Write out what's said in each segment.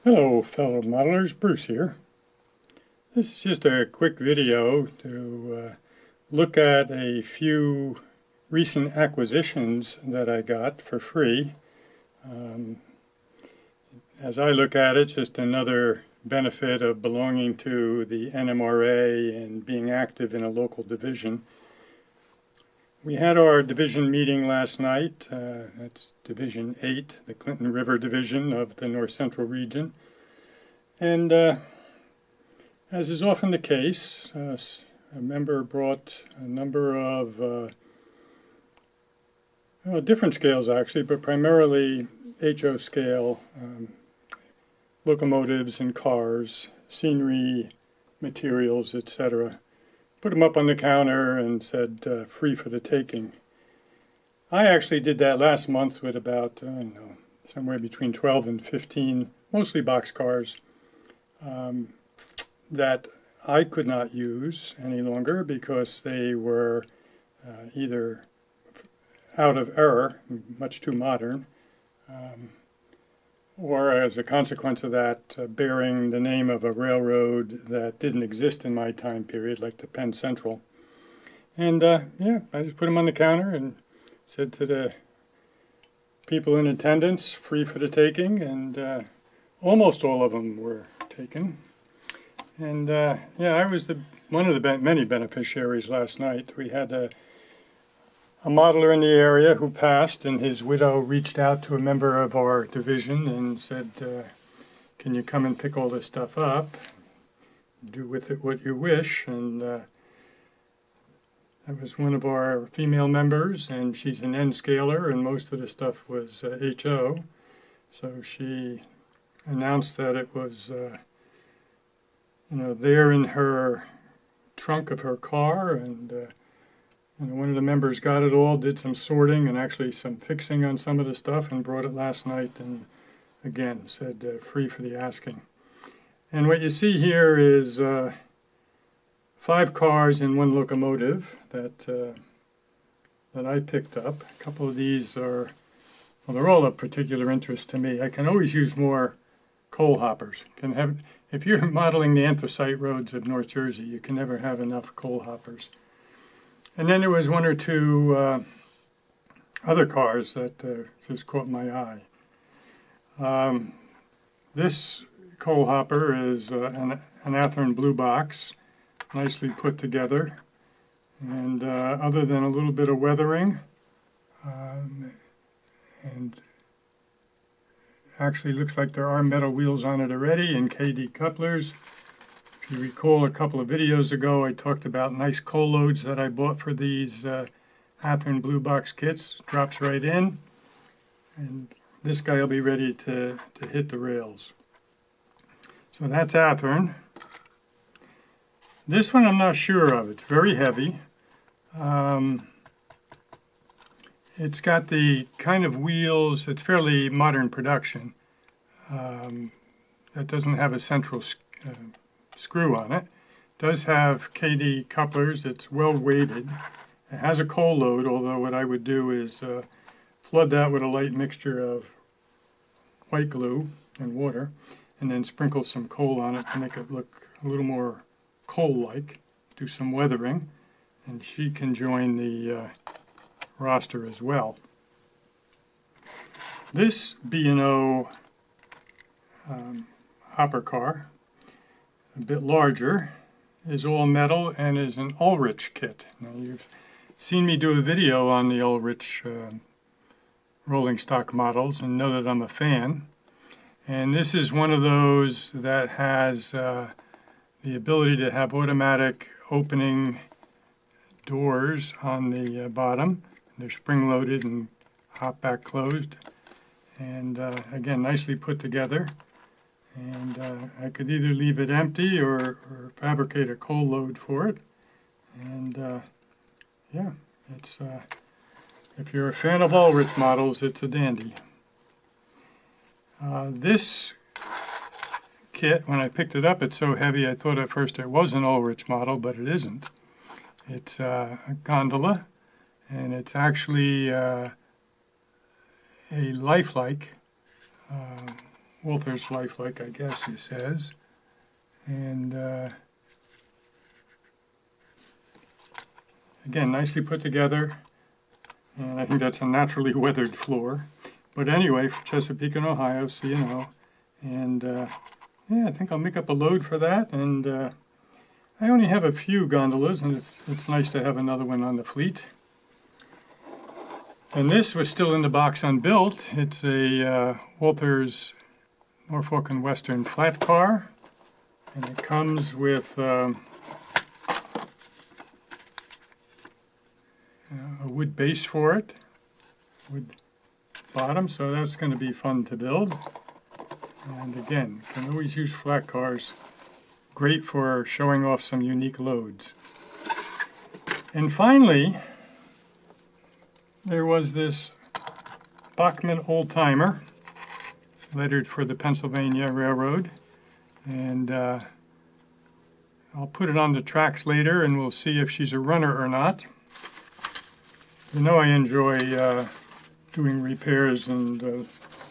Hello fellow modelers, Bruce here. This is just a quick video to look at a few recent acquisitions that I got for free. As I look at it, just another benefit of belonging to the NMRA and being active in a local division. We had our division meeting last night. That's Division 8, the Clinton River Division of the North Central region. And as is often the case, a member brought a number of different scales actually, but primarily HO scale locomotives and cars, scenery, materials, etc. Put them up on the counter and said free for the taking. I actually did that last month with about, somewhere between 12 and 15, mostly boxcars, that I could not use any longer because they were either out of error, much too modern, or as a consequence of that, bearing the name of a railroad that didn't exist in my time period, like the Penn Central. And I just put them on the counter and said to the people in attendance, free for the taking, and almost all of them were taken. And I was one of the many beneficiaries last night. We had a modeler in the area who passed, and his widow reached out to a member of our division and said, can you come and pick all this stuff up, do with it what you wish. And that was one of our female members, and she's an N scaler, and most of the stuff was HO. So she announced that it was there in her trunk of her car, and one of the members got it all, did some sorting and actually some fixing on some of the stuff, and brought it last night, and again said free for the asking. And what you see here is 5 cars and 1 locomotive that I picked up. A couple of these are, well, they're all of particular interest to me. I can always use more coal hoppers. If you're modeling the anthracite roads of North Jersey, you can never have enough coal hoppers. And then there was 1 or 2 other cars that just caught my eye. This coal hopper is an Athearn blue box, nicely put together. And other than a little bit of weathering, and actually looks like there are metal wheels on it already and KD couplers. If you recall, a couple of videos ago I talked about nice coal loads that I bought for these Athearn blue box kits. Drops right in, and this guy will be ready to hit the rails. So that's Athearn. This one I'm not sure of. It's very heavy. It's got the kind of wheels, it's fairly modern production, that doesn't have a central screw on it. Does have KD couplers. It's well weighted. It has a coal load, although what I would do is flood that with a light mixture of white glue and water, and then sprinkle some coal on it to make it look a little more coal-like. Do some weathering, and she can join the roster as well. This B&O hopper car, a bit larger, is all metal and is an Ulrich kit. Now, you've seen me do a video on the Ulrich rolling stock models and know that I'm a fan. And this is one of those that has the ability to have automatic opening doors on the bottom. They're spring-loaded and hop back closed. And again, nicely put together. And I could either leave it empty or fabricate a coal load for it. And it's if you're a fan of Ulrich models, it's a dandy. This kit, when I picked it up, it's so heavy I thought at first it was an Ulrich model, but it isn't. It's a gondola, and it's actually a lifelike Walther's lifelike, I guess he says. And again, nicely put together. And I think that's a naturally weathered floor. But anyway, for Chesapeake and Ohio, so you know. And yeah, I think I'll make up a load for that. And I only have a few gondolas, and it's nice to have another one on the fleet. And this was still in the box unbuilt. It's a Walther's Norfolk and Western flat car. And it comes with a wood base for it, wood bottom, so that's going to be fun to build. And again, can always use flat cars. Great for showing off some unique loads. And finally, there was this Bachmann old-timer, lettered for the Pennsylvania Railroad. And I'll put it on the tracks later and we'll see if she's a runner or not. You know I enjoy doing repairs and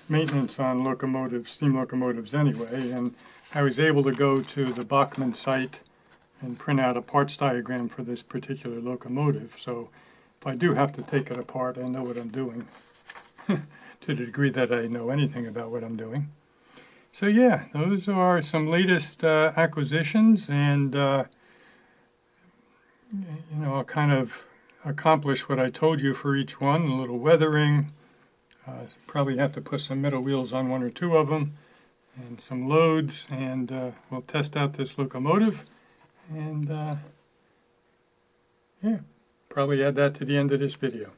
maintenance on locomotives, steam locomotives anyway, and I was able to go to the Bachmann site and print out a parts diagram for this particular locomotive. So if I do have to take it apart, I know what I'm doing to the degree that I know anything about what I'm doing. So yeah, those are some latest acquisitions, and you know, I'll kind of accomplish what I told you for each one, a little weathering. Probably have to put some metal wheels on one or two of them, and some loads, and we'll test out this locomotive, and yeah, probably add that to the end of this video.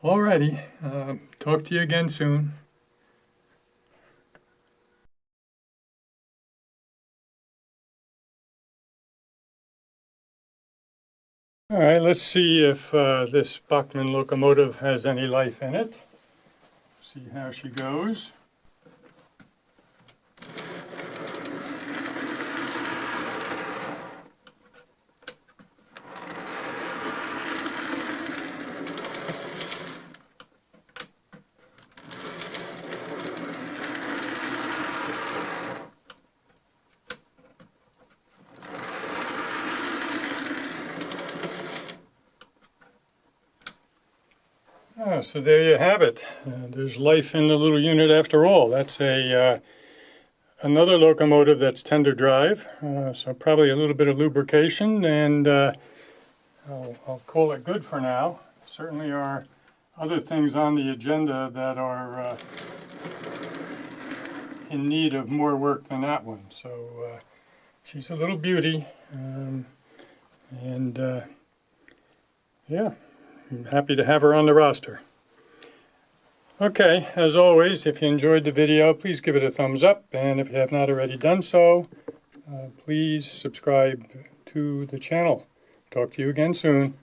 Alrighty, talk to you again soon. All right, let's see if this Bachmann locomotive has any life in it. See how she goes. So there you have it. There's life in the little unit after all. That's another locomotive that's tender drive, so probably a little bit of lubrication, and I'll call it good for now. Certainly are other things on the agenda that are in need of more work than that one. So she's a little beauty, and yeah, I'm happy to have her on the roster. Okay, as always, if you enjoyed the video, please give it a thumbs up, and if you have not already done so, please subscribe to the channel. Talk to you again soon.